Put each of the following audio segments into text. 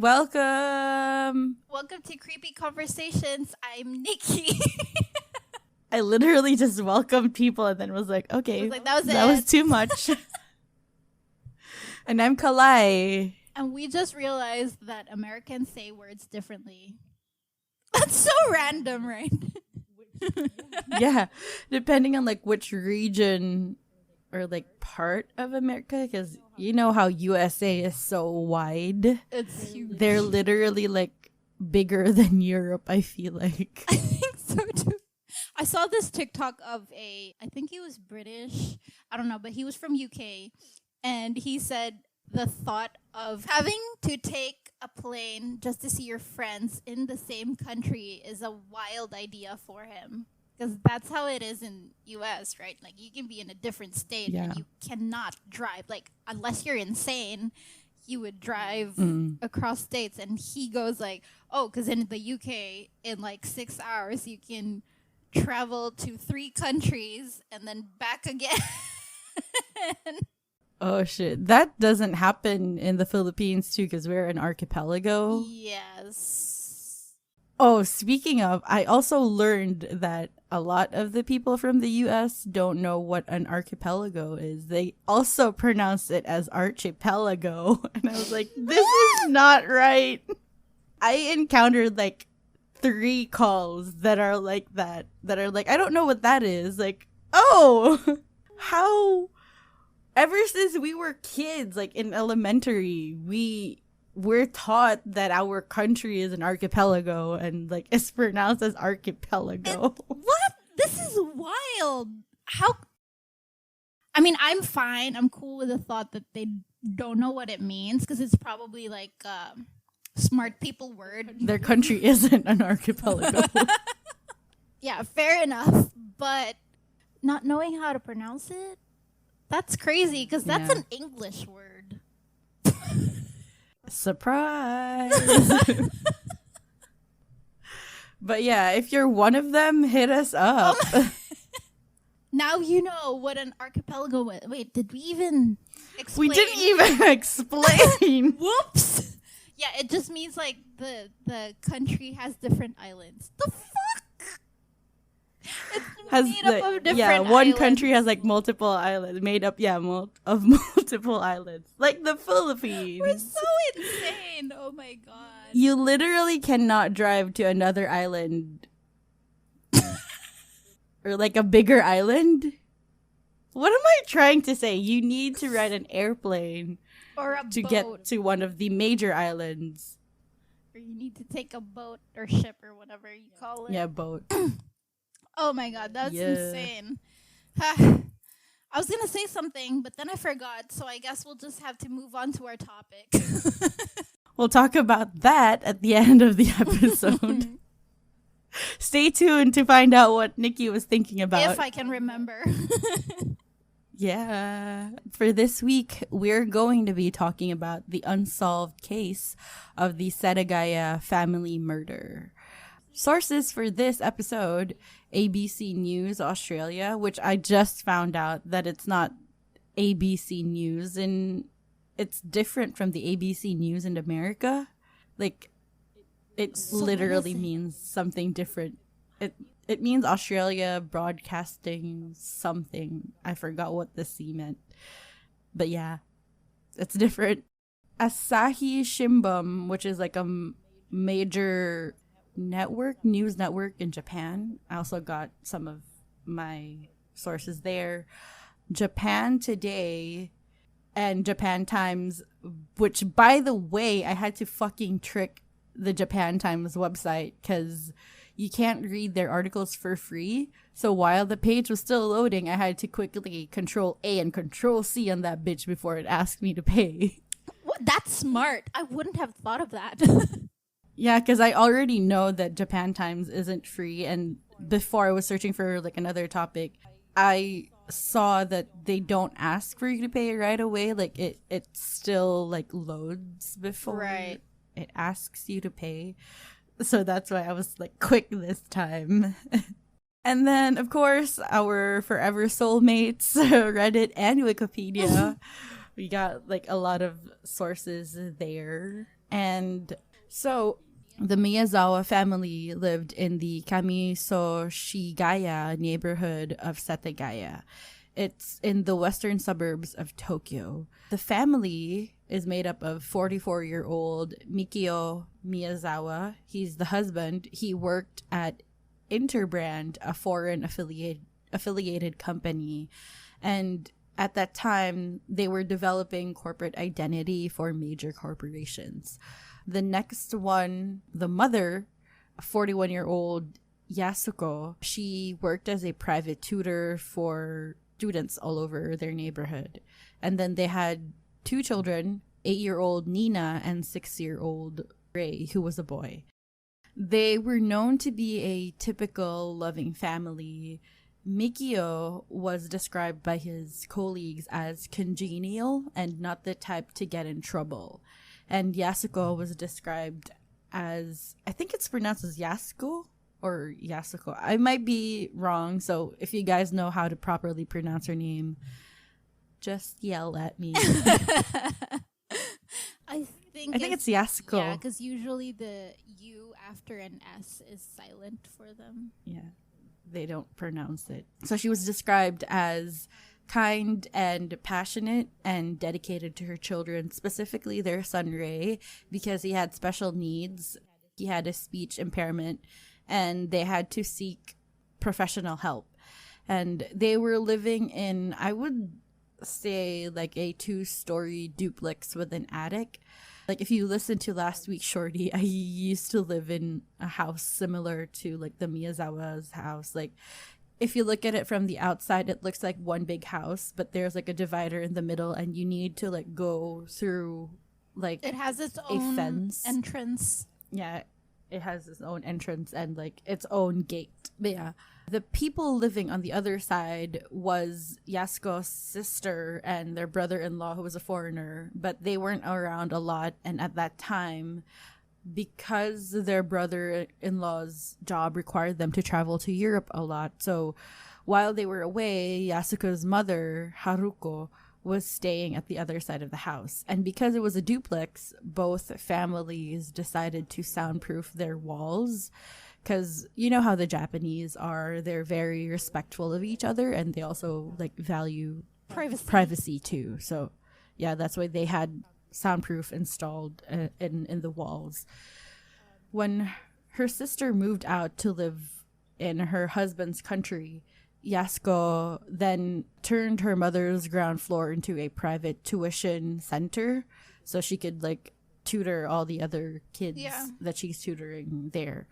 Welcome. Welcome to Creepy Conversations. I'm Nikki. I literally just welcomed people and then was like, okay, that was too much. And I'm Kalai. And we just realized that Americans say words differently. That's so random, right? Yeah, depending on like which region or like part of America, because you know how USA is so wide. It's huge. They're literally like bigger than Europe, I feel like. I think so too. I saw this TikTok of I think he was British, I don't know, but he was from UK, and he said the thought of having to take a plane just to see your friends in the same country is a wild idea for him. Because that's how it is in US, right? Like, you can be in a different state and you cannot drive. Like, unless you're insane, you would drive across states. And he goes like, oh, because in the UK, in like 6 hours, you can travel to 3 countries and then back again. Oh, shit. That doesn't happen in the Philippines, too, because we're an archipelago. Yes. Oh, speaking of, I also learned that a lot of the people from the U.S. don't know what an archipelago is. They also pronounce it as archipelago. And I was like, this is not right. I encountered like 3 calls that are like that are like, I don't know what that is. Like, oh, how... Ever since we were kids, like in elementary, we're taught that our country is an archipelago and like it's pronounced as archipelago. What? This is wild. How? I mean, I'm fine. I'm cool with the thought that they don't know what it means because it's probably like smart people word. Their country isn't an archipelago. Yeah, fair enough. But not knowing how to pronounce it? That's crazy because that's an English word. Surprise. But yeah, if you're one of them, hit us up. Now you know what an archipelago was. Wait, did we even explain? We didn't even explain. Whoops. Yeah, it just means like the country has different islands. The fuck? It's made up of different islands. One country has like multiple islands made up of multiple islands, like the Philippines. We're so insane. Oh my god. You literally cannot drive to another island or like a bigger island. What am I trying to say? You need to ride an airplane or a to boat. Get to one of the major islands. Or you need to take a boat or ship or whatever you call it. Yeah, boat. Oh my god, that's insane. I was going to say something, but then I forgot, so I guess we'll just have to move on to our topic. We'll talk about that at the end of the episode. Stay tuned to find out what Nikki was thinking about. If I can remember. Yeah. For this week, we're going to be talking about the unsolved case of the Setagaya family murder. Sources for this episode: ABC News Australia, which I just found out that it's not ABC News and it's different from the ABC News in America. Like, it literally means something different. It means Australia Broadcasting something. I forgot what the C meant. But yeah, it's different. Asahi Shimbun, which is like a major news network in Japan. I also got some of my sources there. Japan Today and Japan Times, which, by the way, I had to fucking trick the Japan Times website because you can't read their articles for free. So while the page was still loading, I had to quickly Control A and Control C on that bitch before it asked me to pay. What? That's smart. I wouldn't have thought of that. Yeah, because I already know that Japan Times isn't free, and before I was searching for like another topic, I saw that they don't ask for you to pay right away. Like it still like loads before it asks you to pay. So that's why I was like quick this time. And then, of course, our forever soulmates, Reddit and Wikipedia. We got like a lot of sources there. And so the Miyazawa family lived in the Kamisoshigaya neighborhood of Setagaya. It's in the western suburbs of Tokyo. The family is made up of 44-year-old Mikio Miyazawa. He's the husband. He worked at Interbrand, a foreign affiliated company. And at that time, they were developing corporate identity for major corporations. The next one, the mother, a 41-year-old Yasuko, she worked as a private tutor for students all over their neighborhood. And then they had two children, 8-year-old Nina and 6-year-old Ray, who was a boy. They were known to be a typical loving family. Mikio was described by his colleagues as congenial and not the type to get in trouble. And Yasuko was described as, I think it's pronounced as Yasuko or Yasuko. I might be wrong, so if you guys know how to properly pronounce her name, just yell at me. I think it's Yasuko. Yeah, because usually the U after an S is silent for them. Yeah, they don't pronounce it. So she was described as kind and passionate and dedicated to her children, specifically their son Ray, because he had special needs. He had a speech impairment and they had to seek professional help. And they were living in, I would say, like a 2-story duplex with an attic. Like if you listen to last week's Shorty, I used to live in a house similar to like the Miyazawa's house. Like if you look at it from the outside, it looks like one big house, but there's like a divider in the middle and you need to like go through like it has its own fence entrance. Yeah, it has its own entrance and like its own gate. But yeah, the people living on the other side was Yasuko's sister and their brother-in-law who was a foreigner, but they weren't around a lot. And at that time, because their brother-in-law's job required them to travel to Europe a lot. So while they were away, Yasuko's mother, Haruko, was staying at the other side of the house. And because it was a duplex, both families decided to soundproof their walls. Because you know how the Japanese are. They're very respectful of each other and they also like value privacy too. So yeah, that's why they had soundproof installed in the walls. When her sister moved out to live in her husband's country, Yasuko then turned her mother's ground floor into a private tuition center so she could like tutor all the other kids that she's tutoring there.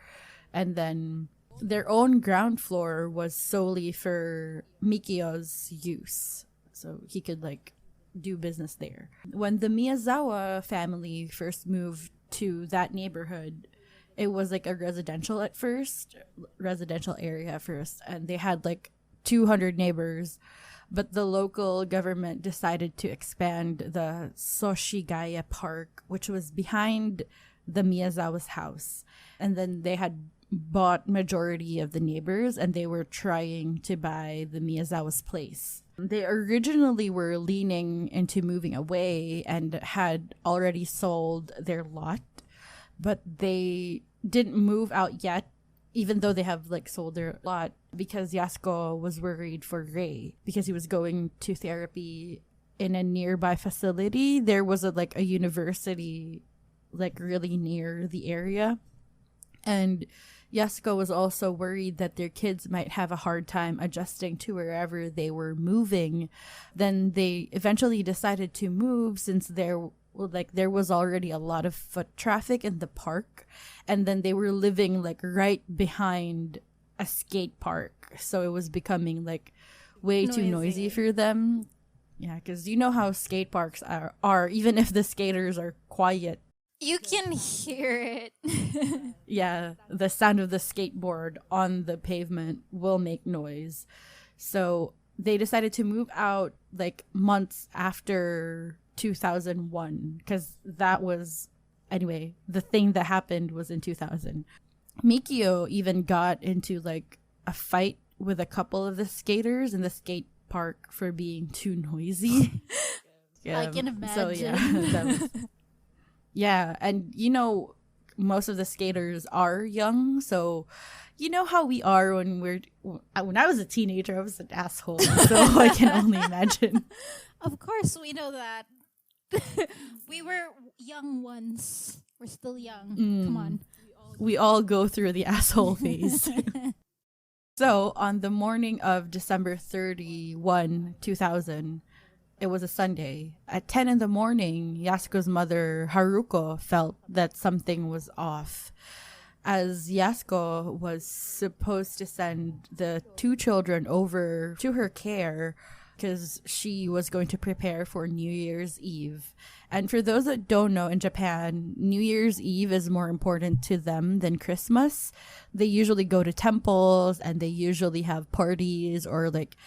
And then their own ground floor was solely for Mikio's use, so he could like do business there. When the Miyazawa family first moved to that neighborhood, it was like a residential area at first, and they had like 200 neighbors, but the local government decided to expand the Soshigaya Park, which was behind the Miyazawa's house. And then they had bought majority of the neighbors and they were trying to buy the Miyazawa's place. They originally were leaning into moving away and had already sold their lot, but they didn't move out yet, even though they have like sold their lot, because Yasuko was worried for Ray because he was going to therapy in a nearby facility. There was a university like really near the area, and Yasuko was also worried that their kids might have a hard time adjusting to wherever they were moving. Then they eventually decided to move since there was already a lot of foot traffic in the park, and then they were living like right behind a skate park, so it was becoming like way too noisy for them. Yeah, because you know how skate parks are even if the skaters are quiet, you can hear it. Yeah, the sound of the skateboard on the pavement will make noise. So they decided to move out like months after 2001, because that was, anyway, the thing that happened was in 2000. Mikio even got into like a fight with a couple of the skaters in the skate park for being too noisy. I can imagine. So yeah, yeah, and most of the skaters are young, so you know how we are when I was a teenager, I was an asshole, so I can only imagine. Of course, we know that. We were young once. We're still young. Come on. We all go through the asshole phase. So on the morning of December 31, 2000, it was a Sunday. At 10 in the morning, Yasuko's mother, Haruko, felt that something was off. As Yasuko was supposed to send the two children over to her care because she was going to prepare for New Year's Eve. And for those that don't know, in Japan, New Year's Eve is more important to them than Christmas. They usually go to temples and they usually have parties or like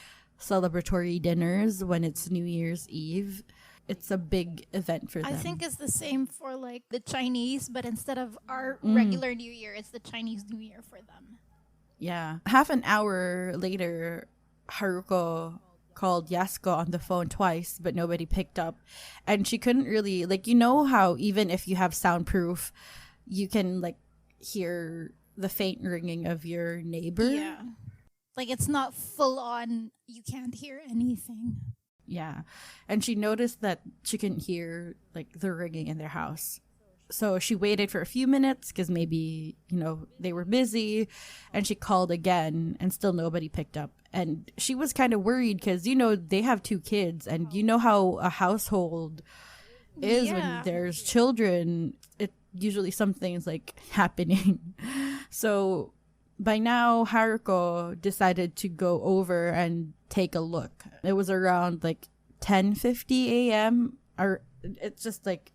celebratory dinners when it's New Year's Eve. It's a big event for them. I think it's the same for like the Chinese, but instead of our regular New Year, it's the Chinese New Year for them. Yeah. Half an hour later, Haruko called Yasuko on the phone twice, but nobody picked up. And she couldn't really, like, you know how even if you have soundproof, you can like hear the faint ringing of your neighbor? Yeah. Like it's not full on, you can't hear anything. Yeah. And she noticed that she couldn't hear like the ringing in their house. So she waited for a few minutes because maybe, they were busy, and she called again and still nobody picked up. And she was kind of worried because, they have two kids, and you know how a household is when there's children. It usually something's like happening. So by now, Haruko decided to go over and take a look. It was around like 10:50 a.m. or it's just like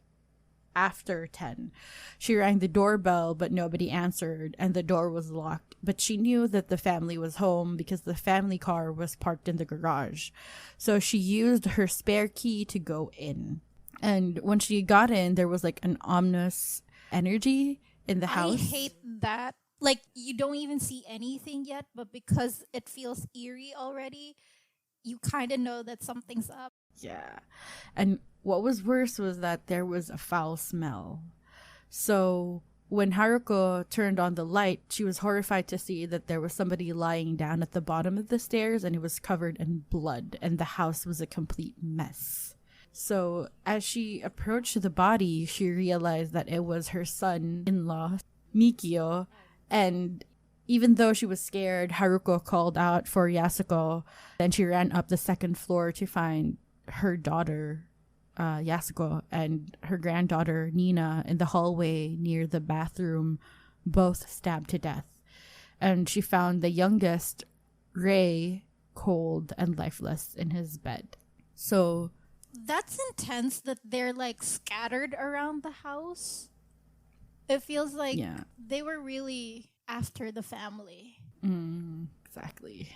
after 10. She rang the doorbell, but nobody answered, and the door was locked. But she knew that the family was home because the family car was parked in the garage. So she used her spare key to go in. And when she got in, there was like an ominous energy in the house. I hate that. Like, you don't even see anything yet, but because it feels eerie already, you kind of know that something's up. Yeah. And what was worse was that there was a foul smell. So when Haruko turned on the light, she was horrified to see that there was somebody lying down at the bottom of the stairs, and it was covered in blood, and the house was a complete mess. So as she approached the body, she realized that it was her son-in-law, Mikio, and even though she was scared, Haruko called out for Yasuko. Then she ran up the second floor to find her daughter, Yasuko, and her granddaughter, Nina, in the hallway near the bathroom, both stabbed to death. And she found the youngest, Ray, cold and lifeless in his bed. So that's intense that they're like scattered around the house. It feels like they were really after the family. Exactly.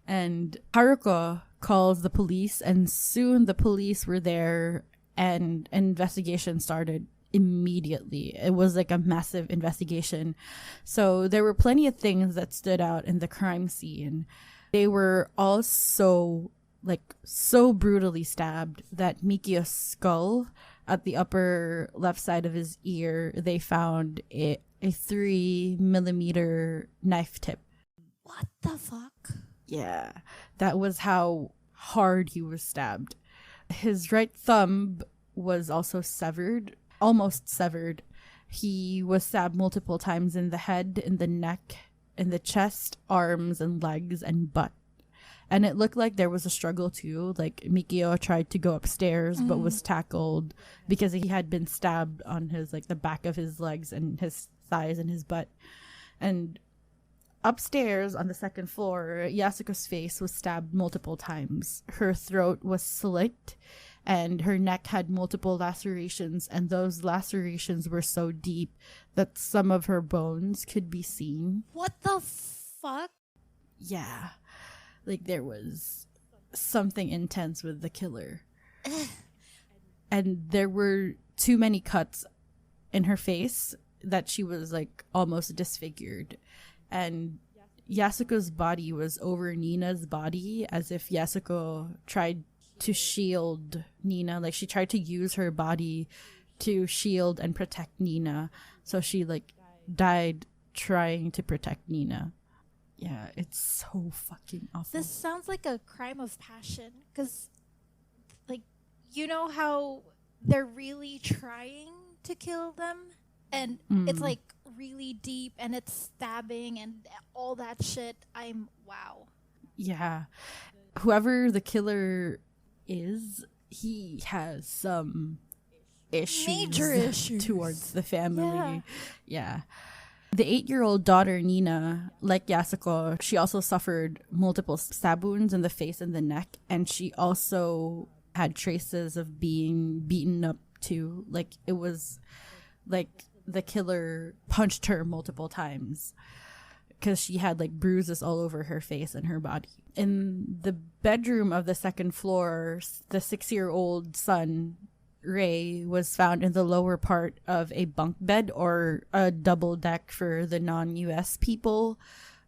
And Haruko calls the police, and soon the police were there, and an investigation started immediately. It was like a massive investigation. So there were plenty of things that stood out in the crime scene. They were all so brutally stabbed that Mikio's skull at the upper left side of his ear, they found a 3mm knife tip. What the fuck? Yeah, that was how hard he was stabbed. His right thumb was also severed, almost severed. He was stabbed multiple times in the head, in the neck, in the chest, arms and legs, and butt. And it looked like there was a struggle too. Like Mikio tried to go upstairs but was tackled because he had been stabbed on his the back of his legs and his thighs and his butt. And upstairs on the second floor, Yasuko's face was stabbed multiple times. Her throat was slit and her neck had multiple lacerations, and those lacerations were so deep that some of her bones could be seen. What the fuck? Yeah. Like there was something intense with the killer. And there were too many cuts in her face that she was almost disfigured. And Yasuko's body was over Nina's body, as if Yasuko tried to shield Nina. Like, she tried to use her body to shield and protect Nina. So she, like, died trying to protect Nina. Yeah, it's so fucking awful. This sounds like a crime of passion. Because, like, you know how they're really trying to kill them? And it's, like, really deep and it's stabbing and all that shit. Wow. Yeah. Whoever the killer is, he has some issues. Major issues. Towards the family. Yeah. The 8-year-old daughter, Nina, like Yasuko, she also suffered multiple stab wounds in the face and the neck. And she also had traces of being beaten up too. Like, it was like the killer punched her multiple times because she had like bruises all over her face and her body. In the bedroom of the second floor, the 6-year-old son, Ray, was found in the lower part of a bunk bed, or a double deck for the non-US people.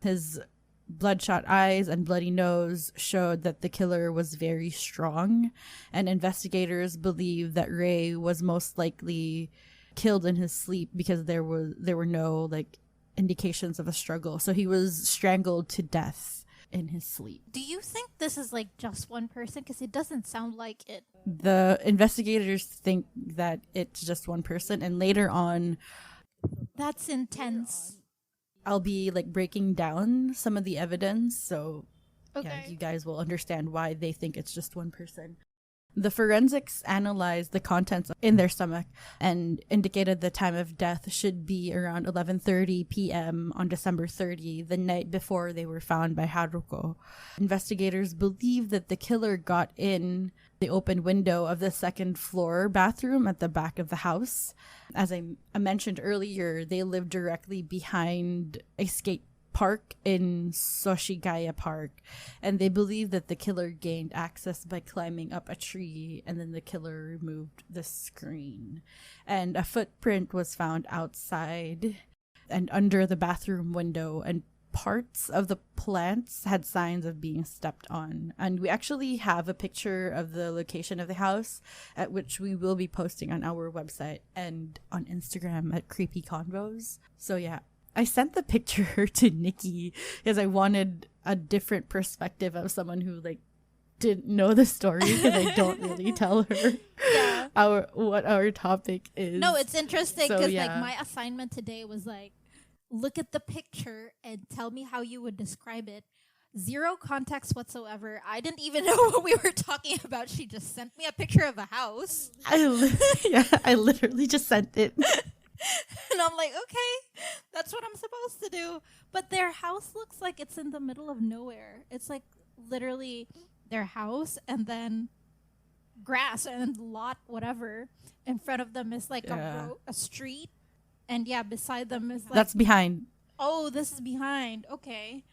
His bloodshot eyes and bloody nose showed that the killer was very strong, and investigators believe that Ray was most likely killed in his sleep because there were no like indications of a struggle. So he was strangled to death in his sleep. Do you think this is like just one person? Because it doesn't sound like it. The investigators think that it's just one person, and later on, that's intense. I'll be like breaking down some of the evidence, so okay. Yeah, you guys will understand why they think it's just one person. The forensics analyzed the contents in their stomach and indicated the time of death should be around 11:30 p.m. on December 30, the night before they were found by Haruko. Investigators believe that the killer got in the open window of the second floor bathroom at the back of the house. As I mentioned earlier, they lived directly behind a skate park in Setagaya Park, and they believe that the killer gained access by climbing up a tree, and then the killer removed the screen. And a footprint was found outside and under the bathroom window, and parts of the plants had signs of being stepped on. And we actually have a picture of the location of the house, at which we will be posting on our website and on Instagram at Creepy Convos. So yeah, I sent the picture to Nikki because I wanted a different perspective of someone who like didn't know the story, because I don't really tell her what our topic is. No, it's interesting because like my assignment today was like, look at the picture and tell me how you would describe it. Zero context whatsoever. I didn't even know what we were talking about. She just sent me a picture of a house. I literally just sent it. And I'm like, okay, that's what I'm supposed to do. But their house looks like it's in the middle of nowhere. It's like literally their house and then grass and lot, whatever. In front of them is like a street. And beside them is like... That's behind. Oh, this is behind. Okay.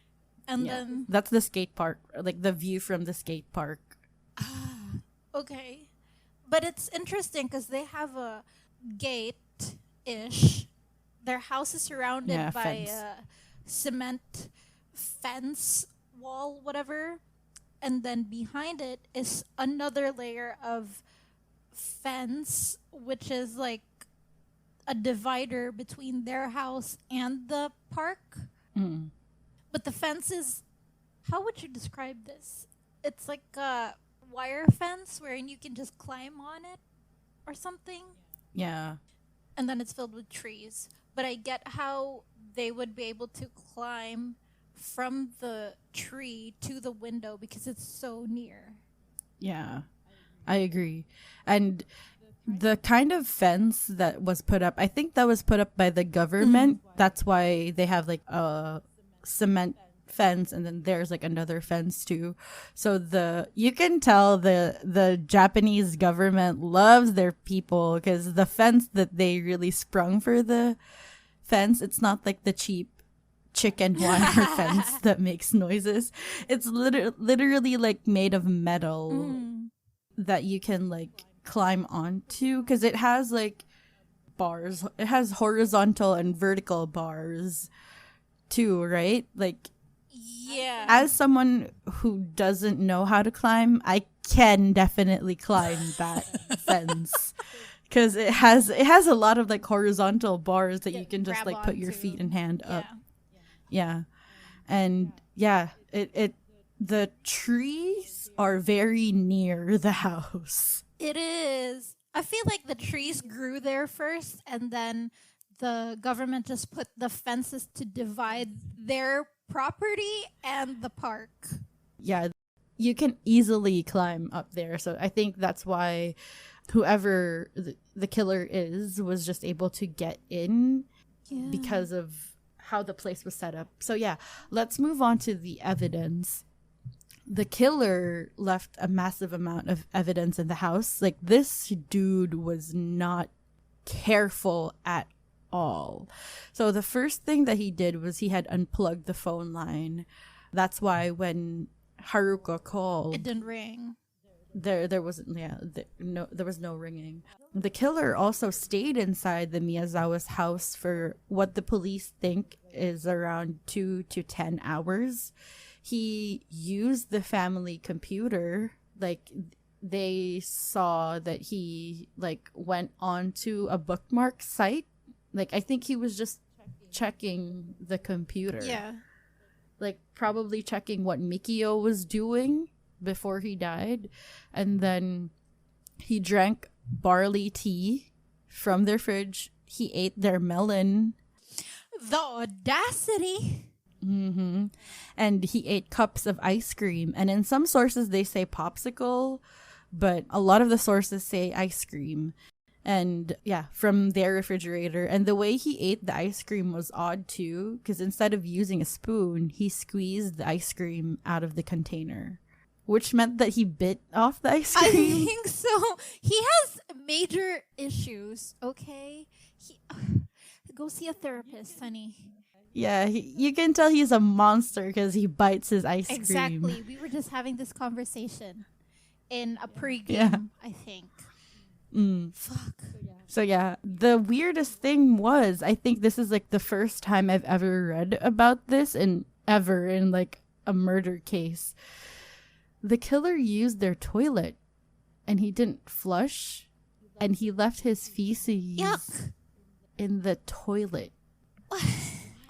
And then... That's the skate park. Like the view from the skate park. Okay. But it's interesting because they have a gate-ish. Their house is surrounded by a cement fence wall, whatever. And then behind it is another layer of fence, which is like a divider between their house and the park. Mm. But the fence is, how would you describe this? It's like a wire fence wherein you can just climb on it or something. Yeah. And then it's filled with trees. But I get how they would be able to climb from the tree to the window because it's so near. Yeah, I agree. And the kind of fence that was put up, I think that was put up by the government. Mm-hmm. That's why they have like a cement fence, and then there's like another fence too. So you can tell the Japanese government loves their people, because the fence that they really sprung for the fence, it's not like the cheap chicken wire fence that makes noises. It's literally like made of metal that you can like climb onto, because it has like bars. It has horizontal and vertical bars too, right? Like, yeah. As someone who doesn't know how to climb, I can definitely climb that fence. Because it has a lot of like horizontal bars that you can just grab like put your onto. feet and hand Yeah. up. Yeah. And yeah, the trees are very near the house. It is. I feel like the trees grew there first, and then the government just put the fences to divide their property and the park. Yeah, you can easily climb up there. So I think that's why whoever the killer is was just able to get in because of how the place was set up. So yeah, let's move on to the evidence. The killer left a massive amount of evidence in the house. Like, this dude was not careful at all. So the first thing that he did was he had unplugged the phone line. That's why when Haruka called, It didn't ring. there wasn't there was no ringing. The killer also stayed inside the Miyazawa's house for what the police think is around 2 to 10 hours. He used the family computer. Like, they saw that he like went onto a bookmark site. Like, I think he was just checking the computer. Yeah. Like, probably checking what Mikio was doing before he died. And then he drank barley tea from their fridge. He ate their melon. The audacity. Mm-hmm. And he ate cups of ice cream. And in some sources, they say popsicle, but a lot of the sources say ice cream. And yeah, from their refrigerator. And the way he ate the ice cream was odd too, because instead of using a spoon, he squeezed the ice cream out of the container, which meant that he bit off the ice I cream. think so. He has major issues, okay? Go see a therapist, honey. Yeah, you can tell he's a monster because he bites his ice cream. Exactly. We were just having this conversation in a pregame, Yeah. I think. Fuck. So yeah, the weirdest thing was, I think this is like the first time I've ever read about this in like a murder case. The killer used their toilet and he didn't flush, and he left his feces Yuck. in the toilet.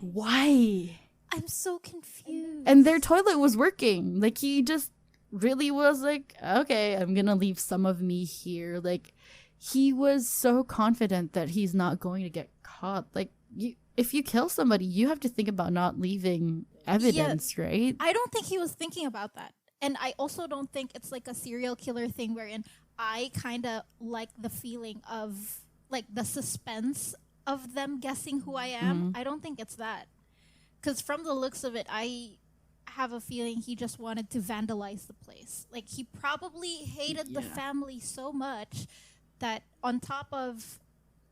Why? I'm so confused. And their toilet was working. Like, he just really was like, okay, I'm gonna leave some of me here. Like, he was so confident that he's not going to get caught. Like, if you kill somebody, you have to think about not leaving evidence, right? I don't think he was thinking about that. And I also don't think it's like a serial killer thing wherein I kind of like the feeling of like the suspense of them guessing who I am. I don't think it's that. Because from the looks of it, I have a feeling he just wanted to vandalize the place. Like, he probably hated the family so much that on top of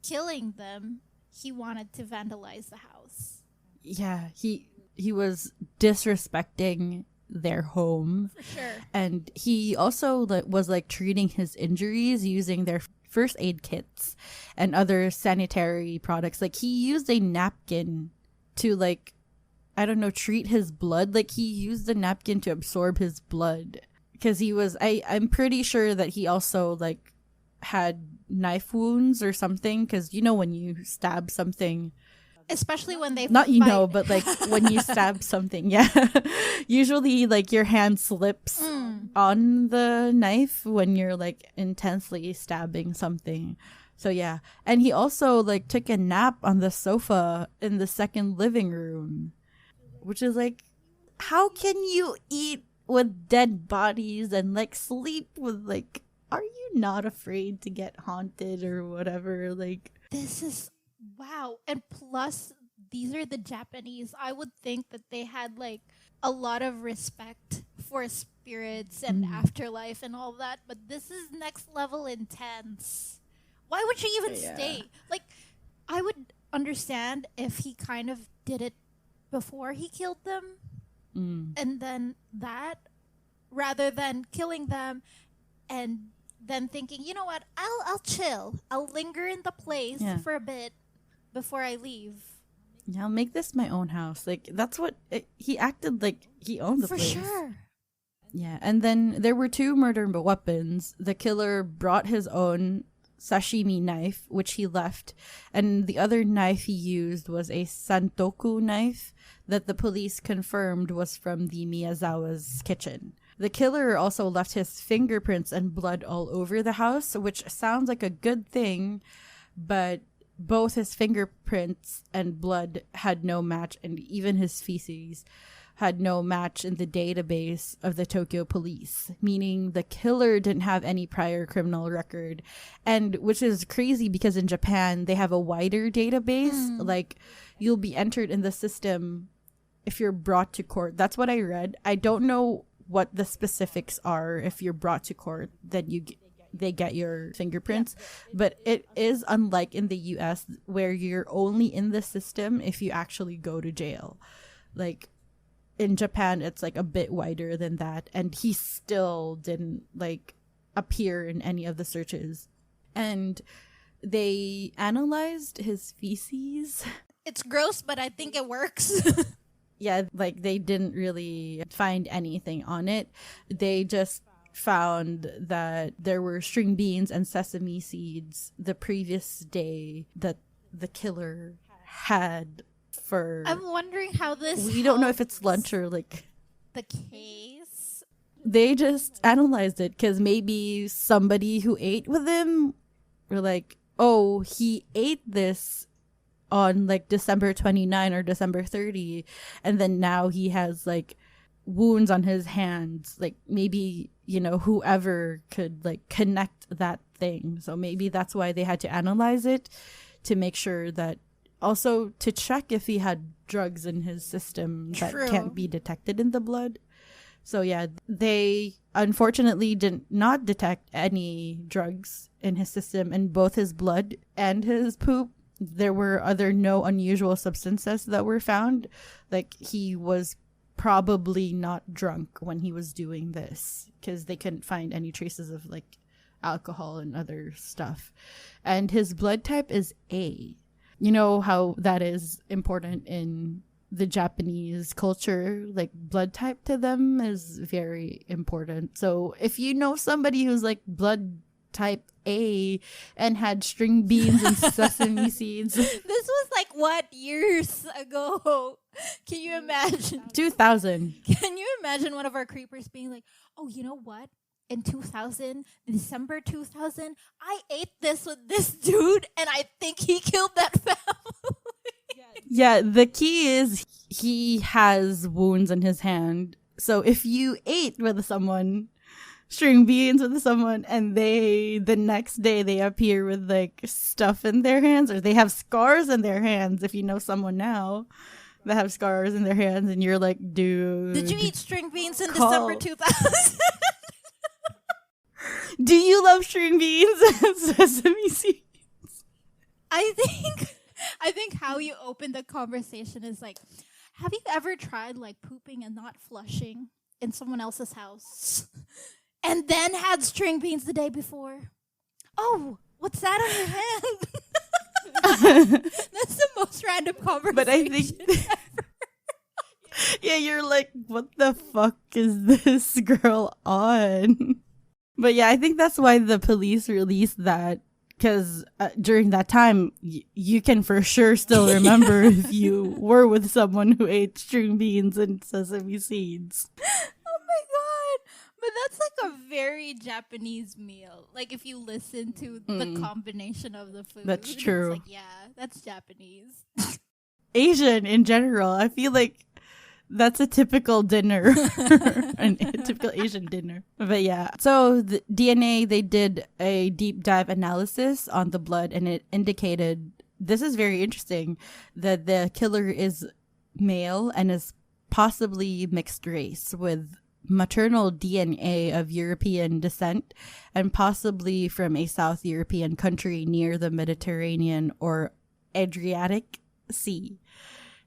killing them, he wanted to vandalize the house. Yeah, he was disrespecting their home. For sure. And he also was like treating his injuries using their first aid kits and other sanitary products. Like, he used a napkin to, like, I don't know, treat his blood. Like, he used the napkin to absorb his blood because he was I'm pretty sure that he also like had knife wounds or something, because you know when you stab something, especially when they not fight. but like when you stab something, usually like your hand slips on the knife when you're like intensely stabbing something. So yeah, and he also like took a nap on the sofa in the second living room, which is like, how can you eat with dead bodies and like sleep with like, are you not afraid to get haunted or whatever? Like, this is wow. And plus, these are the Japanese. I would think that they had like a lot of respect for spirits and afterlife and all that, but this is next level intense. Why would you even stay? Like, I would understand if he kind of did it before he killed them, and then that, rather than killing them and then thinking, you know what, I'll chill. I'll linger in the place for a bit before I leave. Yeah, I'll make this my own house. Like, that's what he acted like he owned the For place. sure. Yeah, and then there were two murder weapons. The killer brought his own sashimi knife, which he left, and the other knife he used was a santoku knife that the police confirmed was from the Miyazawa's kitchen. The killer also left his fingerprints and blood all over the house, which sounds like a good thing, but both his fingerprints and blood had no match, and even his feces had no match in the database of the Tokyo police, meaning the killer didn't have any prior criminal record. And which is crazy because in Japan, they have a wider database. Like, you'll be entered in the system if you're brought to court. That's what I read. I don't know what the specifics are. If you're brought to court, then they get your fingerprints. But it is unlike in the US where you're only in the system if you actually go to jail. Like, in Japan, it's like a bit wider than that, and he still didn't like appear in any of the searches. And they analyzed his feces. It's gross, but I think it works. Yeah, like they didn't really find anything on it. They just found that there were string beans and sesame seeds the previous day that the killer had. I'm wondering how this We don't know if it's lunch or like the case. They just analyzed it because maybe somebody who ate with him were like, oh, he ate this on like December 29 or December 30, and then now he has like wounds on his hands. Like maybe, you know, whoever could like connect that thing. So maybe that's why they had to analyze it to make sure that, also to check if he had drugs in his system that can't be detected in the blood. So yeah, they unfortunately did not detect any drugs in his system in both his blood and his poop. There were no unusual substances that were found. Like, he was probably not drunk when he was doing this because they couldn't find any traces of like alcohol and other stuff. And his blood type is A. You know how that is important in the Japanese culture, like blood type to them is very important. So if you know somebody who's like blood type A and had string beans and sesame seeds. This was like what years ago? Can you imagine? 2000. Can you imagine one of our creepers being like, oh, you know what? In 2000, December 2000, I ate this with this dude and I think he killed that family. Yeah, the key is he has wounds in his hand. So if you ate with someone, string beans with someone, and the next day they appear with like stuff in their hands, or they have scars in their hands, if you know someone now that have scars in their hands, and you're like, dude, did you eat string beans in December 2000? Do you love string beans and sesame seeds? I think how you open the conversation is like, have you ever tried like pooping and not flushing in someone else's house and then had string beans the day before? Oh, what's that on your hand? That's the most random conversation. But I think yeah, you're like, what the fuck is this girl on? But yeah, I think that's why the police released that, because during that time, you can for sure still remember if you were with someone who ate string beans and sesame seeds. Oh my god. But that's like a very Japanese meal. Like if you listen to the combination of the food. That's true. It's like, yeah, that's Japanese. Asian in general, I feel like that's a typical dinner, a typical Asian dinner. But yeah, so the DNA, they did a deep dive analysis on the blood, and it indicated, this is very interesting, that the killer is male and is possibly mixed race with maternal DNA of European descent and possibly from a South European country near the Mediterranean or Adriatic Sea.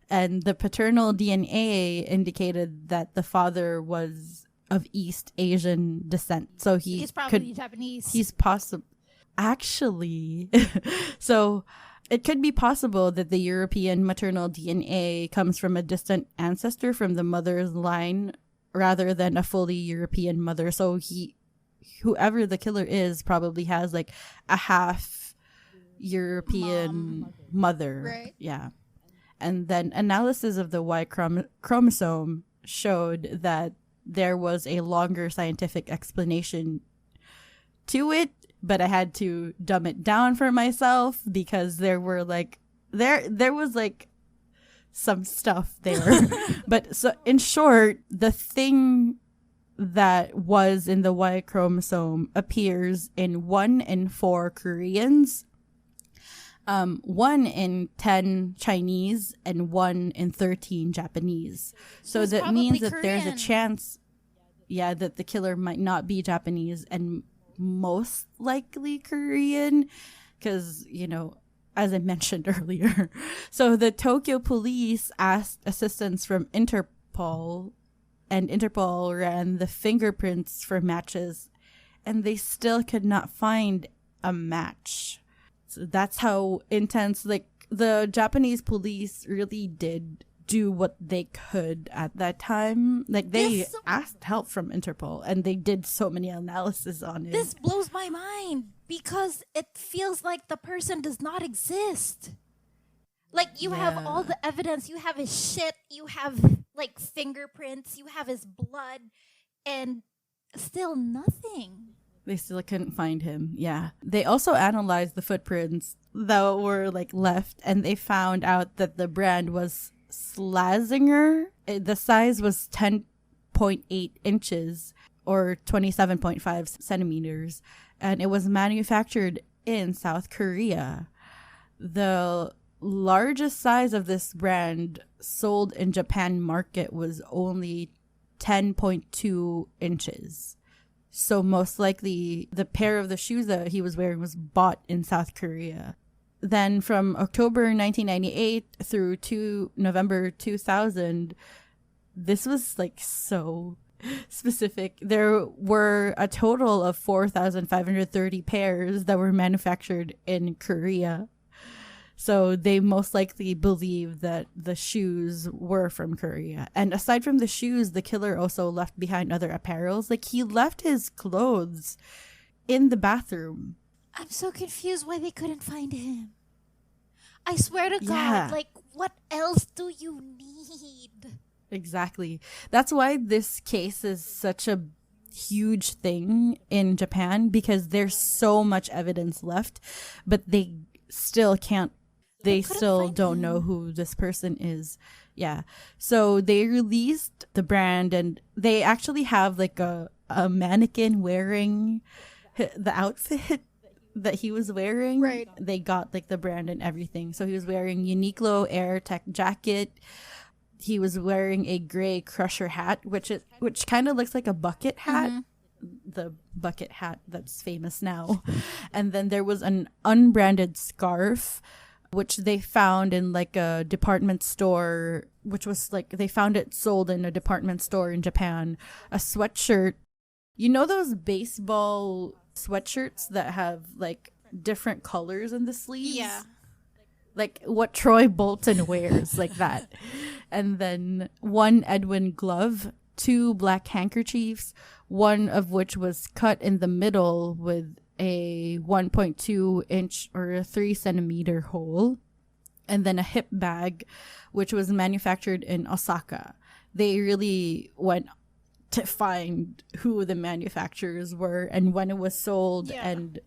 And the paternal DNA indicated that the father was of East Asian descent. So he's probably Japanese. He's possible. Actually, so it could be possible that the European maternal DNA comes from a distant ancestor from the mother's line rather than a fully European mother. So whoever the killer is probably has like a half European mother. Right. Yeah. And then analysis of the Y chromosome showed that there was a longer scientific explanation to it, but I had to dumb it down for myself because there were like there was like some stuff there. But so in short, the thing that was in the Y chromosome appears in 1 in 4 Koreans, 1 in 10 Chinese, and 1 in 13 Japanese. So it's that means that probably there's a Korean. chance, yeah, that the killer might not be Japanese and most likely Korean, because, you know, as I mentioned earlier. So the Tokyo police asked assistance from Interpol, and Interpol ran the fingerprints for matches, and they still could not find a match. So that's how intense, like, the Japanese police really did do what they could at that time. Like, they asked help from Interpol, and they did so many analysis on it. This blows my mind because it feels like the person does not exist. Like, you have all the evidence, you have his shit, you have like fingerprints, you have his blood, and still nothing. They still couldn't find him. Yeah. They also analyzed the footprints that were like left, and they found out that the brand was Slazenger. The size was 10.8 inches or 27.5 centimeters, and it was manufactured in South Korea. The largest size of this brand sold in Japan market was only 10.2 inches. So most likely the pair of the shoes that he was wearing was bought in South Korea. Then from October 1998 through to November 2000, this was like so specific. There were a total of 4,530 pairs that were manufactured in Korea. So they most likely believe that the shoes were from Korea. And aside from the shoes, the killer also left behind other apparels. Like, he left his clothes in the bathroom. I'm so confused why they couldn't find him. I swear to Yeah. God, like, what else do you need? Exactly. That's why this case is such a huge thing in Japan, because there's so much evidence left, but they still can't. They couldn't still find don't him. know who this person is. Yeah. So they released the brand, and they actually have like a mannequin wearing the outfit that he was wearing. Right. They got like the brand and everything. So he was wearing Uniqlo Air Tech jacket. He was wearing a gray Crusher hat, which kind of looks like a bucket hat. Mm-hmm. The bucket hat that's famous now. And then there was an unbranded scarf, which they found in like a department store, which was like, they found it sold in a department store in Japan. A sweatshirt. You know those baseball sweatshirts that have like different colors in the sleeves? Yeah. Like what Troy Bolton wears, like that. And then 1 Edwin glove, 2 black handkerchiefs, one of which was cut in the middle with a 1.2 inch or a 3 centimeter hole, and then a hip bag, which was manufactured in Osaka. They really went to find who the manufacturers were and when it was sold and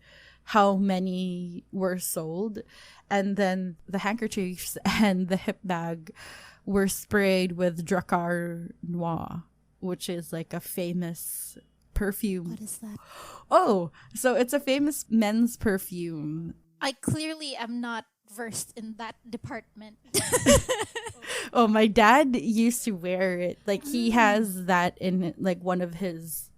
how many were sold. And then the handkerchiefs and the hip bag were sprayed with Drakkar Noir, which is like a famous perfume. What is that? Oh, so it's a famous men's perfume. I clearly am not versed in that department. Oh, my dad used to wear it. Like, he has that in like one of his.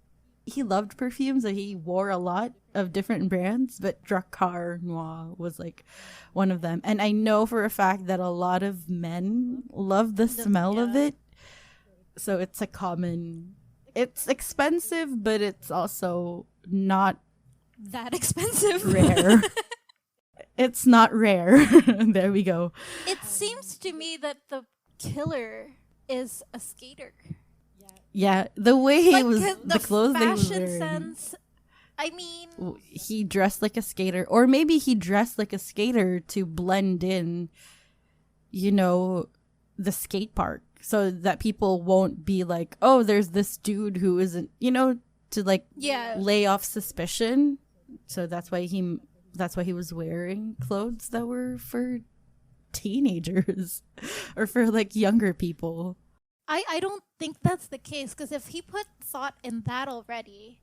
He loved perfumes, so he wore a lot of different brands, but Drakkar Noir was like one of them. And I know for a fact that a lot of men love the smell of it. So it's a common. It's expensive, but it's also not That expensive. rare. It's not rare. There we go. It seems to me that the killer is a skater. Yeah, the way he Like, was, the clothes they were fashion wearing. sense. I mean, He dressed like a skater, or maybe he dressed like a skater to blend in, you know, the skate park, so that people won't be like, oh, there's this dude who isn't, you know, to like yeah. lay off suspicion. So that's why he was wearing clothes that were for teenagers or for like younger people. I don't think that's the case, because if he put thought in that already,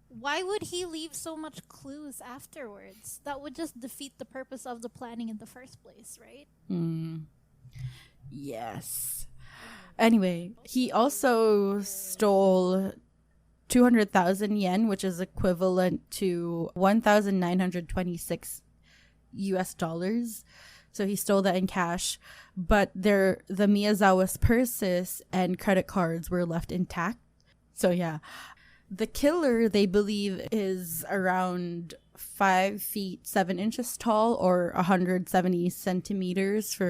why would he leave so much clues afterwards? That would just defeat the purpose of the planning in the first place, right? Yes. Anyway, he also stole 200,000 yen, which is equivalent to 1,926 US dollars. So he stole that in cash, but the Miyazawa's purses and credit cards were left intact. So yeah, the killer, they believe, is around 5 feet 7 inches tall, or 170 centimeters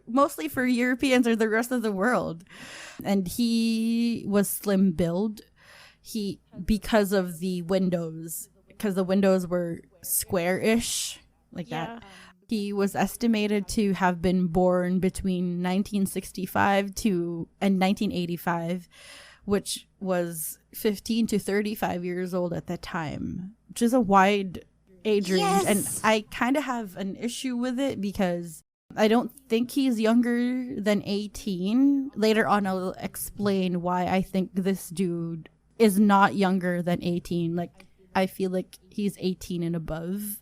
mostly for Europeans or the rest of the world. And he was slim build. Because of the windows, because the windows were square-ish like that. He was estimated to have been born between 1965 and 1985, which was 15 to 35 years old at that time, which is a wide age range. Yes. And I kind of have an issue with it because I don't think he's younger than 18. Later on, I'll explain why I think this dude is not younger than 18. Like, I feel like he's 18 and above.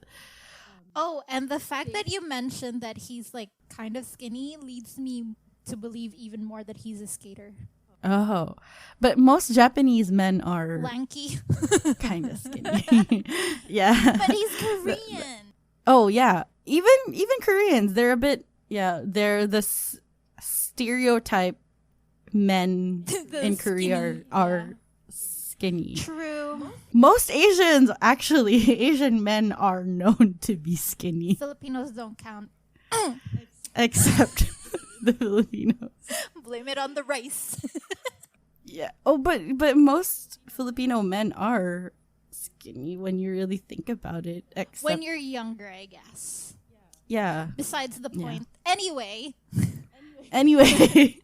Oh, and the fact that you mentioned that he's like kind of skinny leads me to believe even more that he's a skater. Oh, but most Japanese men are Lanky. kind of skinny. Yeah. But he's Korean. Oh, yeah. Even Koreans, they're a bit, they're the stereotype men in Korea are skinny. True. Most Asians, actually, Asian men are known to be skinny. Filipinos don't count. Except the Filipinos. Blame it on the rice. Yeah. Oh, but most Filipino men are skinny when you really think about it. Except When you're younger, I guess. yeah. Besides the point. Yeah. Anyway.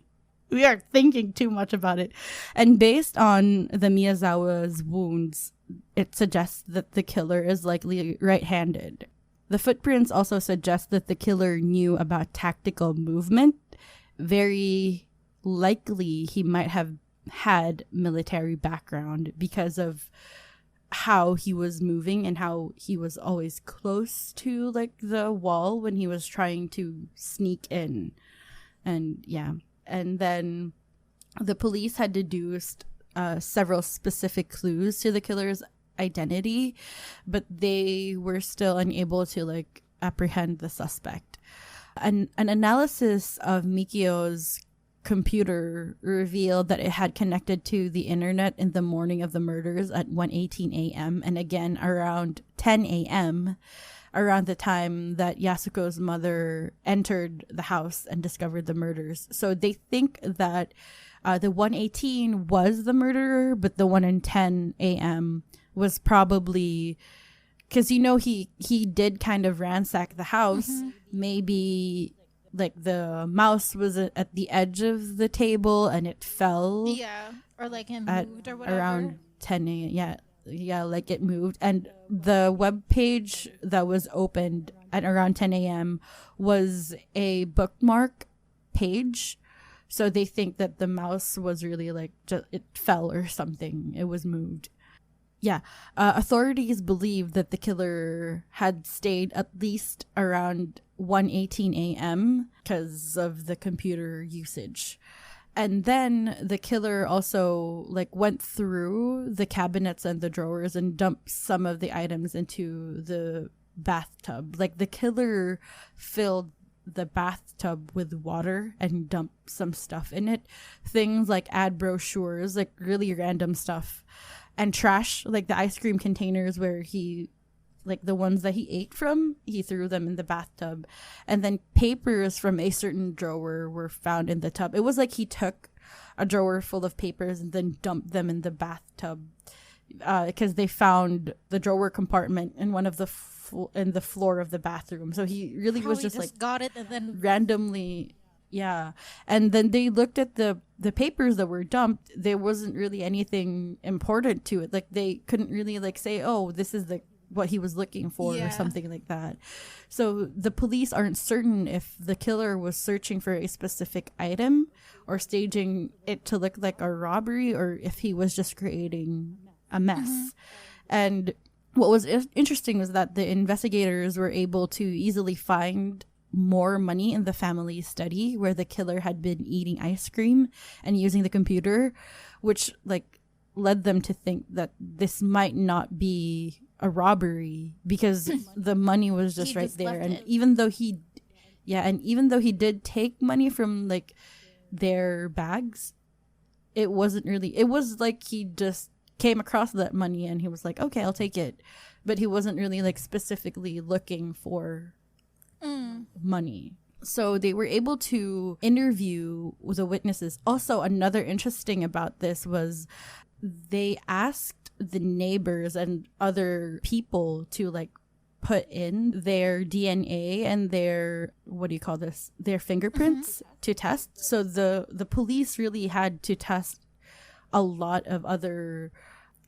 We are thinking too much about it. And based on the Miyazawa's wounds, it suggests that the killer is likely right-handed. The footprints also suggest that the killer knew about tactical movement. Very likely he might have had military background because of how he was moving and how he was always close to like the wall when he was trying to sneak in. And yeah. And then the police had deduced several specific clues to the killer's identity, but they were still unable to like apprehend the suspect. An analysis of Mikio's computer revealed that it had connected to the internet in the morning of the murders at 1:18 a.m. and again around 10 a.m. around the time that Yasuko's mother entered the house and discovered the murders. So they think that the 1:18 was the murderer, but the 1:10 a.m. was probably because, you know, he did kind of ransack the house. Mm-hmm. Maybe like the mouse was at the edge of the table and it fell. Yeah, or like it moved or whatever. Around 10 a.m. Yeah, like it moved. And the web page that was opened at around 10 a.m. was a bookmark page. So they think that the mouse was really like, it fell or something. It was moved. Yeah. Authorities believe that the killer had stayed at least around 1:18 a.m. because of the computer usage. And then the killer also like went through the cabinets and the drawers and dumped some of the items into the bathtub. Like the killer filled the bathtub with water and dumped some stuff in it. Things like ad brochures, like really random stuff. And trash, like the ice cream containers where he, like the ones that he ate from, he threw them in the bathtub. And then papers from a certain drawer were found in the tub. It was like he took a drawer full of papers and then dumped them in the bathtub because they found the drawer compartment in one of the in the floor of the bathroom. So he really Probably was just like got it and then randomly. Yeah. And then they looked at the papers that were dumped. There wasn't really anything important to it. Like they couldn't really like say, oh, this is what he was looking for or something like that. So the police aren't certain if the killer was searching for a specific item or staging it to look like a robbery, or if he was just creating a mess. And what was interesting was that the investigators were able to easily find more money in the family study where the killer had been eating ice cream and using the computer, which like led them to think that this might not be a robbery because the money was just right there. And even though he did take money from like their bags, it was like he just came across that money and he was like, okay, I'll take it. But he wasn't really like specifically looking for money. So they were able to interview the witnesses. Also, another interesting about this was they asked the neighbors and other people to like put in their DNA and their their fingerprints to test. So the police really had to test a lot of other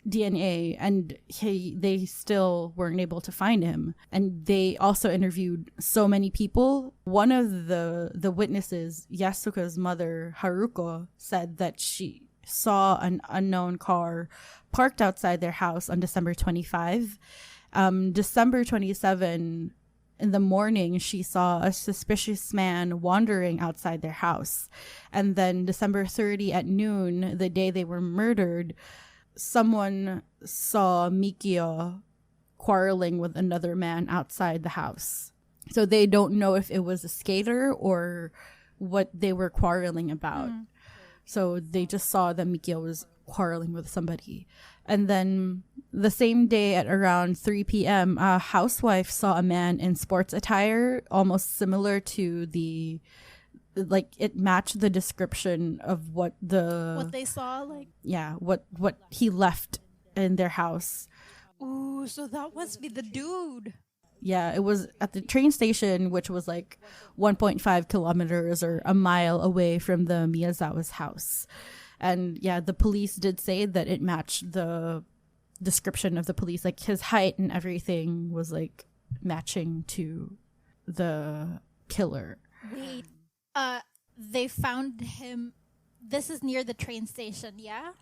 DNA, and they still weren't able to find him. And they also interviewed so many people. One of the witnesses, Yasuka's mother, Haruko, said that she saw an unknown car parked outside their house on December 25. December 27, in the morning, she saw a suspicious man wandering outside their house. And then December 30 at noon, the day they were murdered, someone saw Mikio quarreling with another man outside the house. So they don't know if it was a skater or what they were quarreling about. So they just saw that Mikio was quarreling with somebody. And then the same day at around 3 p.m., a housewife saw a man in sports attire, almost similar to it matched the description of what they saw, like what he left in their house. Ooh, so that must be the dude. Yeah, it was at the train station, which was like 1.5 kilometers or a mile away from the Miyazawa's house. And yeah, the police did say that it matched the description of the police, like his height and everything was like matching to the killer. Wait. They found him. This is near the train station, yeah?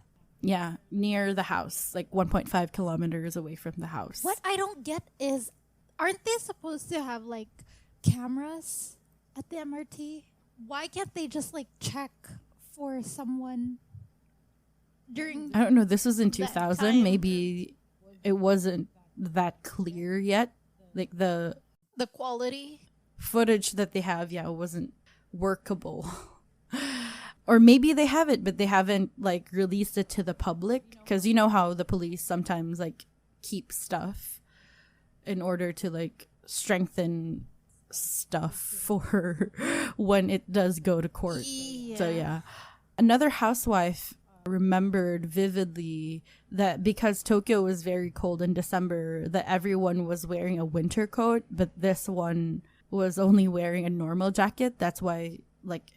Yeah, near the house, like 1.5 kilometers away from the house. What I don't get is, aren't they supposed to have like cameras at the MRT? Why can't they just like check for someone during? I don't know. This was in 2000. Maybe it wasn't that clear yet. Like the quality footage that they have, it wasn't workable. Or maybe they have it, but they haven't like released it to the public, because you know how the police sometimes like keep stuff in order to like strengthen stuff for when it does go to court. So yeah, another housewife remembered vividly that because Tokyo was very cold in December, that everyone was wearing a winter coat, but this one was only wearing a normal jacket. That's why like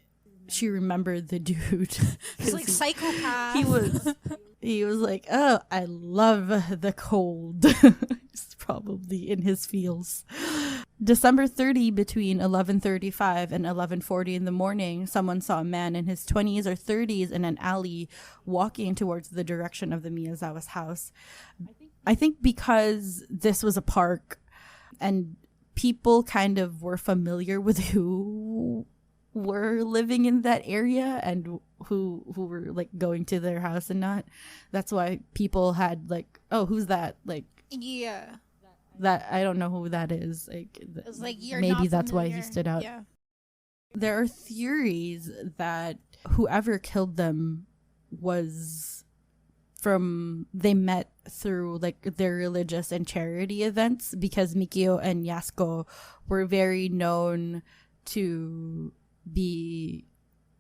she remembered the dude. He's like psychopath. He was like, oh, I love the cold. It's probably in his feels. December 30, between 11:35 and 11:40 in the morning, someone saw a man in his 20s or 30s in an alley walking towards the direction of the Miyazawa's house. I think because this was a park and people kind of were familiar with who were living in that area and who were like going to their house and not. That's why people had like, oh, who's that? Like, yeah, that I don't know who that is. Like, it's like you're maybe not that's familiar. why he stood out. Yeah. There are theories that whoever killed them was they met through like their religious and charity events, because Mikio and Yasuko were very known to be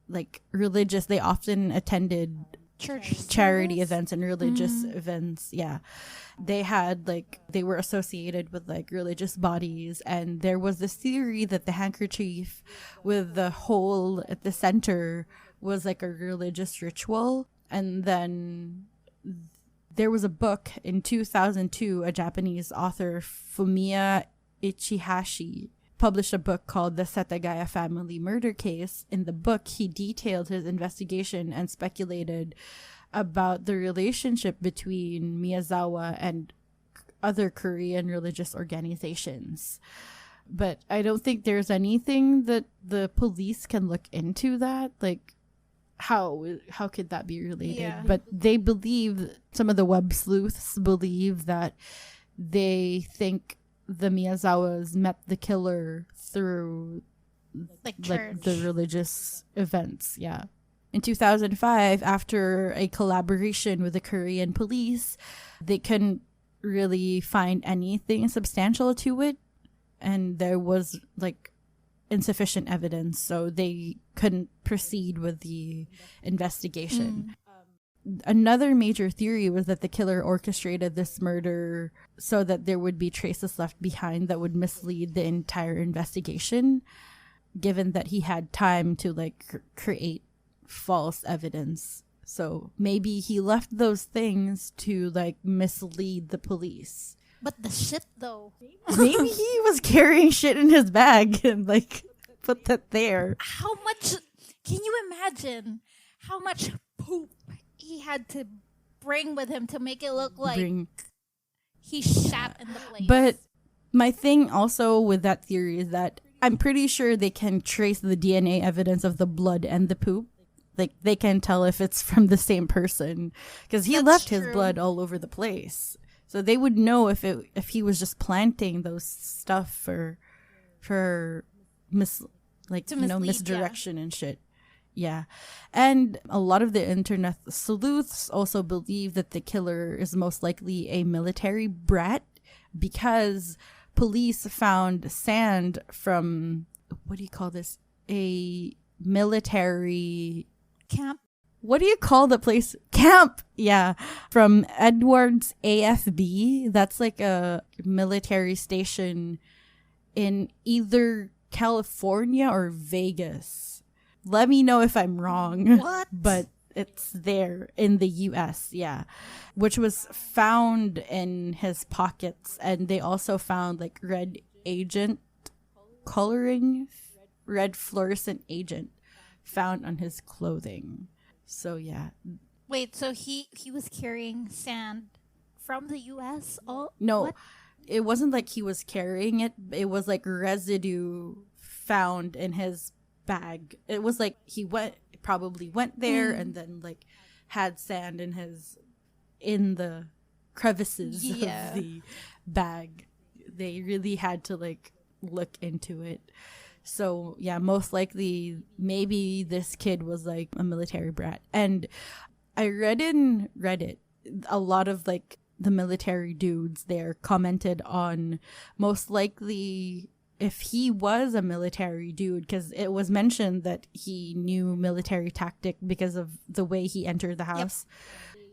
like religious, they often attended Church charity service? events and religious events. Yeah. They had like, they were associated with like religious bodies, and there was this theory that the handkerchief with the hole at the center was like a religious ritual. And then there was a book in 2002, a Japanese author, Fumiya Ichihashi, published a book called The Setagaya Family Murder Case. In the book, he detailed his investigation and speculated about the relationship between Miyazawa and other Korean religious organizations. But I don't think there's anything that the police can look into that. Like, how could that be related? Yeah. But they believe, some of the web sleuths believe that they think the Miyazawas met the killer through Like like church. the religious events. Yeah. In 2005, after a collaboration with the Korean police, they couldn't really find anything substantial to it, and there was like insufficient evidence, so they couldn't proceed with the investigation. Another major theory was that the killer orchestrated this murder so that there would be traces left behind that would mislead the entire investigation, given that he had time to like create false evidence. So maybe he left those things to like mislead the police. But the shit though. Maybe he was carrying shit in his bag and like put that there. How much can you imagine how much poop he had to bring with him to make it look like he shat in the place? But my thing also with that theory is that I'm pretty sure they can trace the DNA evidence of the blood and the poop. Like, they can tell if it's from the same person, because he That's left his true. blood all over the place. So they would know if he was just planting those stuff for To mislead, misdirection and shit. Yeah. And a lot of the internet sleuths also believe that the killer is most likely a military brat, because police found sand from, what do you call this? A military Camp. what do you call the place? Camp. Yeah. From Edwards AFB. That's like a military station in either California or Vegas. Let me know if I'm wrong. What? But it's there in the US. Yeah. Which was found in his pockets. And they also found like red agent coloring, red fluorescent agent found on his clothing. So yeah. Wait, so he was carrying sand from the US? Oh No, what? it wasn't like he was carrying it. It was like residue found in his bag. It was like he probably went there and then like had sand in the crevices Yeah. of the bag. They really had to like look into it. So yeah, most likely maybe this kid was like a military brat. And I read in Reddit, a lot of like the military dudes there commented on most likely if he was a military dude, because it was mentioned that he knew military tactic because of the way he entered the house.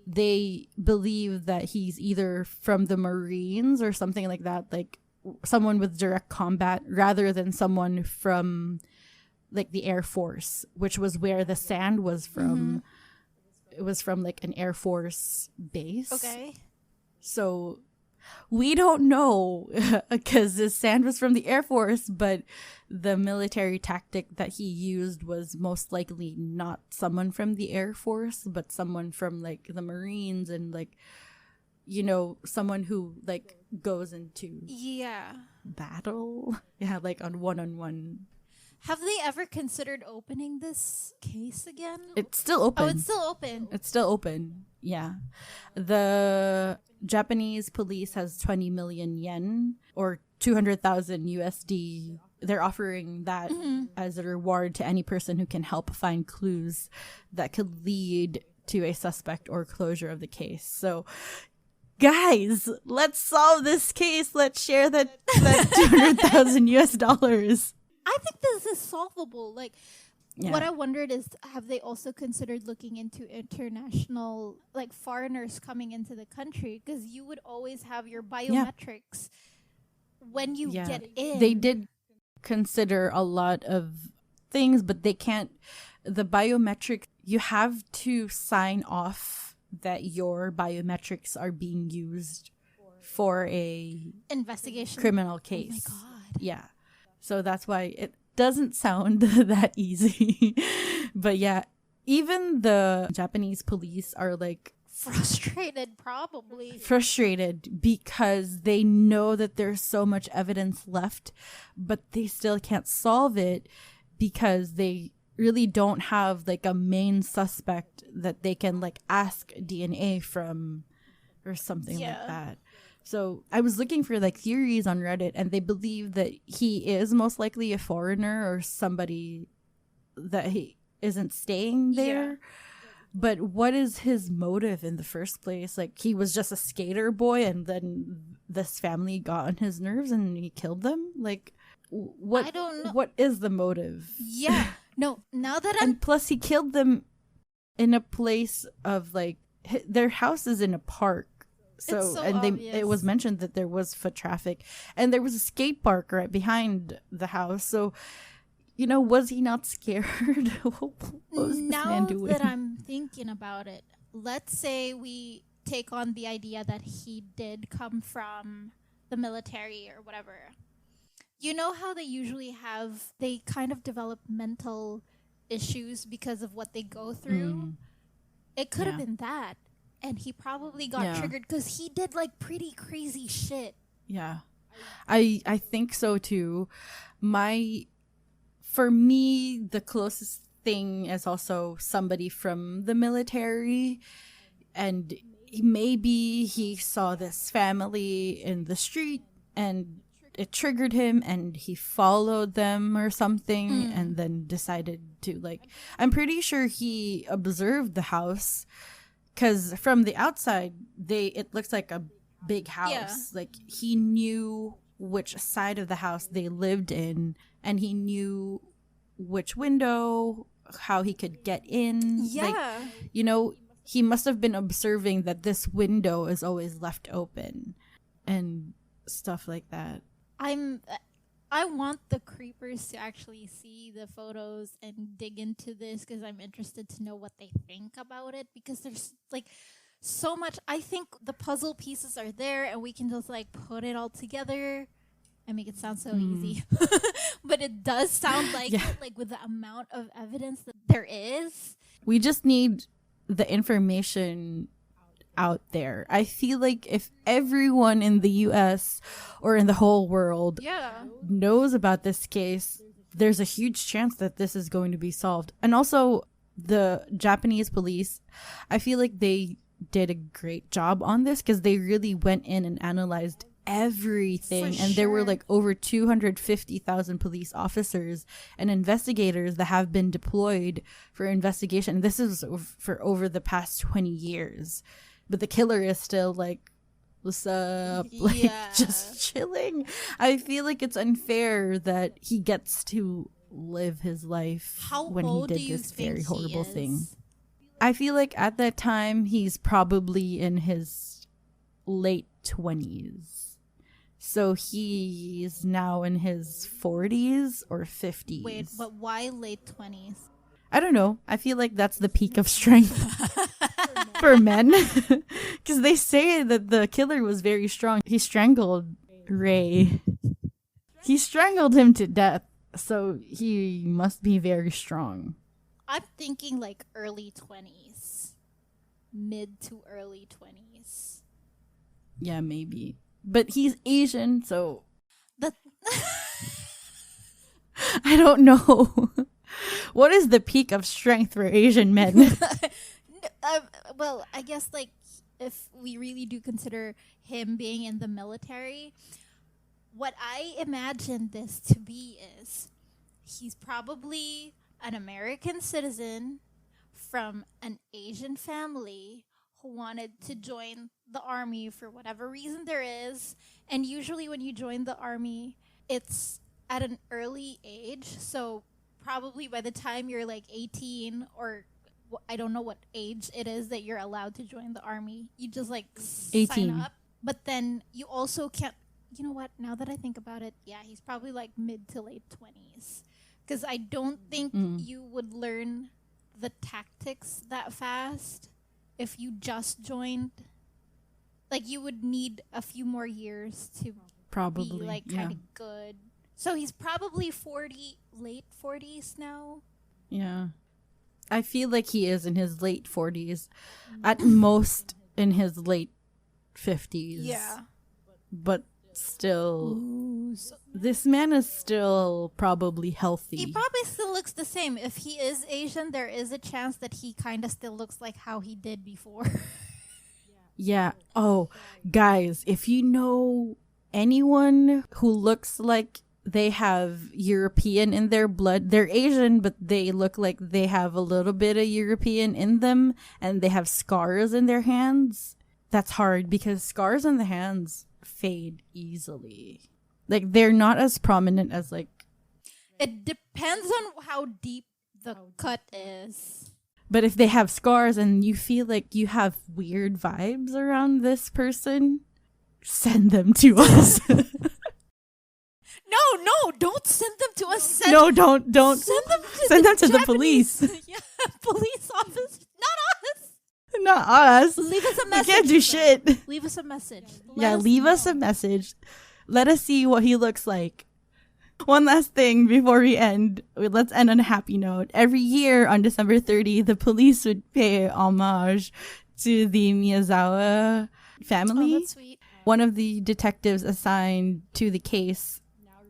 They believe that he's either from the Marines or something like that, like someone with direct combat, rather than someone from like the Air Force, which was where the sand was from. It was from like an Air Force base. Okay. So we don't know, because the sand was from the Air Force, but the military tactic that he used was most likely not someone from the Air Force, but someone from like the Marines and like, you know, someone who like goes into Yeah. battle. Yeah, like on one-on-one. Have they ever considered opening this case again? It's still open. Oh, it's still open. It's still open. Yeah. The Japanese police has 20 million yen or 200,000 USD. They're offering that as a reward to any person who can help find clues that could lead to a suspect or closure of the case. So, guys, let's solve this case. Let's share that 200,000 US dollars. I think this is solvable. Like, What I wondered is, have they also considered looking into international, like foreigners coming into the country? Because you would always have your biometrics when you get in. They did consider a lot of things, but they can't. The biometric, you have to sign off that your biometrics are being used for a investigation criminal case. Oh my God. Yeah. So that's why it doesn't sound that easy. But yeah, even the Japanese police are like frustrated, probably. Frustrated because they know that there's so much evidence left, but they still can't solve it because they really don't have like a main suspect that they can like ask DNA from or something like that. So I was looking for like theories on Reddit, and they believe that he is most likely a foreigner or somebody that he isn't staying there. Yeah. But what is his motive in the first place? Like, he was just a skater boy and then this family got on his nerves and he killed them? Like, what? I don't know. What is the motive? Yeah. No, now that And plus, he killed them in a place of, like, their house is in a park. So and it was mentioned that there was foot traffic. And there was a skate park right behind the house. So, you know, was he not scared? What was this man doing? Now that I'm thinking about it, let's say we take on the idea that he did come from the military or whatever. You know how they kind of develop mental issues because of what they go through? It could have been that. And he probably got triggered because he did like pretty crazy shit. Yeah. I think so too. For me, the closest thing is also somebody from the military, and maybe he saw this family in the street and it triggered him and he followed them or something and then decided to, like, I'm pretty sure he observed the house because from the outside it looks like a big house. Like, he knew which side of the house they lived in, and he knew which window, how he could get in. Like, you know, he must have been observing that this window is always left open and stuff like that. I want the creepers to actually see the photos and dig into this because I'm interested to know what they think about it, because there's like so much. I think the puzzle pieces are there and we can just like put it all together and make it sound so easy. But it does sound like it, like with the amount of evidence that there is. We just need the information out there. I feel like if everyone in the US or in the whole world knows about this case, there's a huge chance that this is going to be solved. And also, the Japanese police, I feel like they did a great job on this because they really went in and analyzed everything. And there were like over 250,000 police officers and investigators that have been deployed for investigation. This is for over the past 20 years. But the killer is still like, what's up? Like, just chilling. I feel like it's unfair that he gets to live his life when he did this very horrible thing. I feel like at that time, he's probably in his late 20s. So he's now in his 40s or 50s. Wait, but why late 20s? I don't know. I feel like that's the peak of strength for men. Because they say that the killer was very strong. He strangled Ray. He strangled him to death. So he must be very strong. I'm thinking like early 20s. Mid to early 20s. Yeah, maybe. But he's Asian, so... I don't know. What is the peak of strength for Asian men? Well, I guess like if we really do consider him being in the military, what I imagine this to be is he's probably an American citizen from an Asian family who wanted to join the army for whatever reason there is. And usually when you join the army, it's at an early age. So probably by the time you're like 18 or I don't know what age it is that you're allowed to join the army, you just like 18. sign up. But then you also can't, you know what, now that I think about it, yeah, he's probably like mid to late 20s. Because I don't think you would learn the tactics that fast if you just joined. Like, you would need a few more years to probably be like kind of good. So he's probably 40, late 40s now. Yeah. I feel like he is in his late 40s. At most in his late 50s. Yeah. But still, this man is still probably healthy. He probably still looks the same. If he is Asian, there is a chance that he kind of still looks like how he did before. Yeah. Oh, guys, if you know anyone who looks like they have European in their blood, they're Asian, but they look like they have a little bit of European in them, and they have scars in their hands. That's hard because scars on the hands fade easily. Like, they're not as prominent as like... It depends on how deep the cut is. But if they have scars and you feel like you have weird vibes around this person, send them to us. No, don't send them to us. Don't. Send them to the police. Yeah, police office. Not us. Leave us a message. We can't do shit. Leave us a message. Leave us a message. Let us see what he looks like. One last thing before we end. Let's end on a happy note. Every year on December 30, the police would pay homage to the Miyazawa family. Oh, that's sweet. One of the detectives assigned to the case,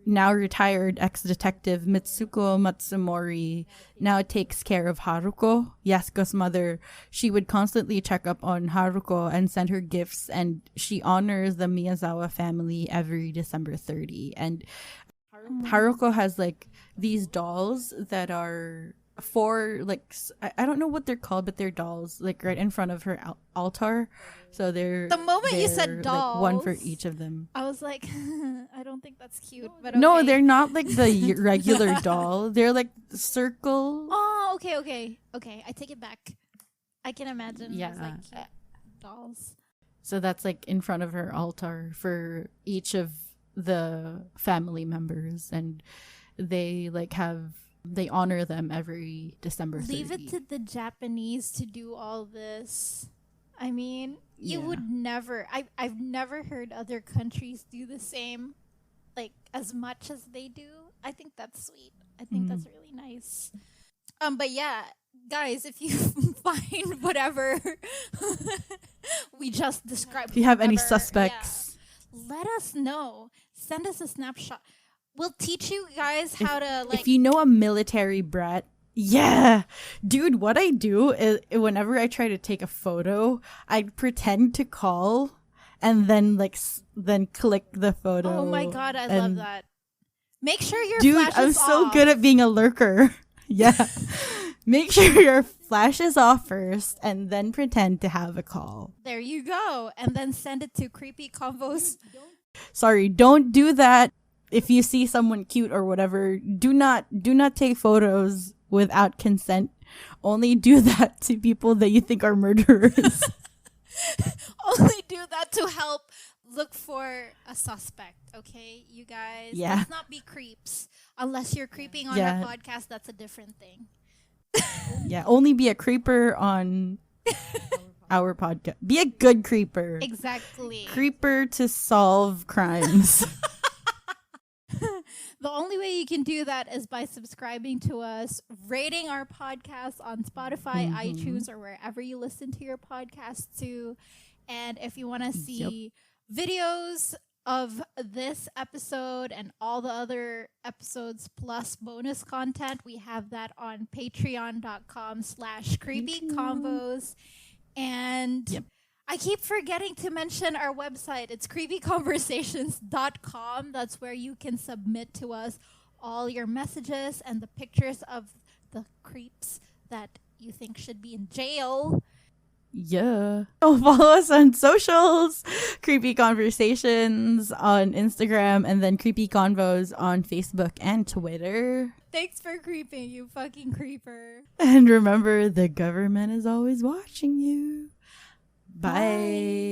now retired ex-detective Mitsuko Matsumori, now takes care of Haruko, Yasuko's mother. She would constantly check up on Haruko and send her gifts, and she honors the Miyazawa family every December 30. And Haruko has like these dolls that are for like, I don't know what they're called, but they're dolls like right in front of her altar. So they're the moment you said dolls, like, one for each of them. I was like, I don't think that's cute. But no, okay. They're not like the regular doll. They're like the circle. Oh, okay. I take it back. I can imagine. Yeah, those, like, cute dolls. So that's like in front of her altar for each of the family members, and they honor them every December 30. Leave it to the Japanese to do all this. I mean, you would never. I've never heard other countries do the same, like as much as they do. I think that's sweet. I think that's really nice. But yeah, guys, if you find whatever we just described, if you have any suspects, let us know. Send us a snapshot. We'll teach you guys how to like. If you know a military brat. Yeah, dude, what I do is whenever I try to take a photo, I pretend to call and then then click the photo. Oh my god, I love that. Make sure your dude, flash I'm is so off. good at being a lurker. Yeah. Make sure your flash is off first and then pretend to have a call. There you go. And then send it to Creepy Convos. Sorry, don't do that. If you see someone cute or whatever, do not take photos without consent. Only do that to people that you think are murderers. Only do that to help look for a suspect, okay? You guys, let's not be creeps. Unless you're creeping on our podcast, that's a different thing. Yeah, only be a creeper on our podcast. Be a good creeper. Exactly. Creeper to solve crimes. The only way you can do that is by subscribing to us, rating our podcast on Spotify, iTunes, or wherever you listen to your podcasts to. And if you want to see videos of this episode and all the other episodes plus bonus content, we have that on patreon.com/creepyconvos. And I keep forgetting to mention our website. It's creepyconversations.com. That's where you can submit to us all your messages and the pictures of the creeps that you think should be in jail. Yeah. Follow us on socials. Creepy Conversations on Instagram, and then Creepy Convos on Facebook and Twitter. Thanks for creeping, you fucking creeper. And remember, the government is always watching you. Bye.